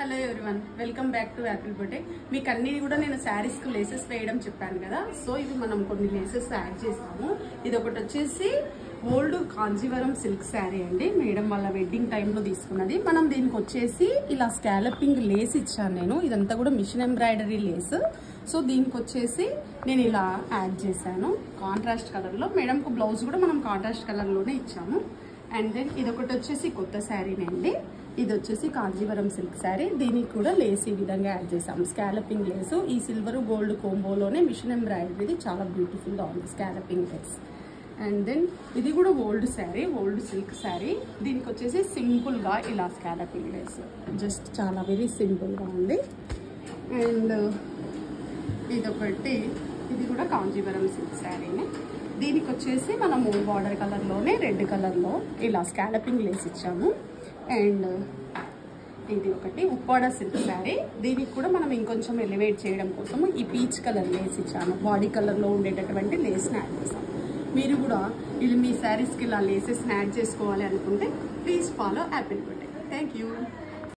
Hello everyone, welcome back to Apple boutique. మీకు అన్ని కూడా నేను శారీస్ కు లేసెస్ వేయడం చెప్పాను కదా. సో ఇది మనం కొన్ని లేసెస్ యాడ్ చేసాము. ఇది ఒకటి వచ్చేసి ఓల్డ్ కాంజీవరం సిల్క్ శారీ అండి, మేడం వాళ్ళ వెడ్డింగ్ టైంలో తీసుకున్నది. మనం దీనికి వచ్చేసి ఇలా స్కాలపింగ్ లేస్ ఇచ్చాను నేను. ఇదంతా కూడా మిషన్ ఎంబ్రాయిడరీ లేస్. సో దీనికి వచ్చేసి నేను ఇలా యాడ్ చేశాను కాంట్రాస్ట్ కలర్ లో. మేడంకు బ్లౌజ్ కూడా మనం కాంట్రాస్ట్ కలర్ లోనే ఇచ్చాము. అండ్ దెన్ ఇదొకటి వచ్చేసి కొత్త శారీనండి. ఇది వచ్చేసి కాంజీవరం సిల్క్ శారీ. దీనికి కూడా లేస్ ఈ విధంగా యాడ్ చేసాము, స్కాలపింగ్ లేసు. ఈ సిల్వర్ గోల్డ్ కోంబోలోనే మిషన్ ఎంబ్రాయిడరీ చాలా బ్యూటిఫుల్ గా ఉంది స్కాలపింగ్ లేస్. అండ్ దెన్ ఇది కూడా old sari, old silk sari. దీనికి వచ్చేసి సింపుల్ గా ఇలా స్కాలపింగ్ లేస్, జస్ట్ చాలా వెరీ సింపుల్ గా ఉంది. అండ్ ఇదొకటి, ఇది కూడా కాంజీవరం సిల్క్ శారీని. దీనికి వచ్చేసి మనము బార్డర్ కలర్లోనే రెడ్ కలర్లో ఇలా స్కాలపింగ్ లేస్ ఇచ్చాము. అండ్ ఇది ఒకటి ఉప్పాడ సిల్క్ శారీ. దీనికి కూడా మనం ఇంకొంచెం ఎలివేట్ చేయడం కోసము ఈ పీచ్ కలర్ లేస్ ఇచ్చాము. బాడీ కలర్లో ఉండేటటువంటి లేస్ని యాడ్ చేసాము. మీరు కూడా ఇది మీ శారీస్కి ఇలా లేసెస్ని యాడ్ చేసుకోవాలి అనుకుంటే please follow Apple boutique. Thank you.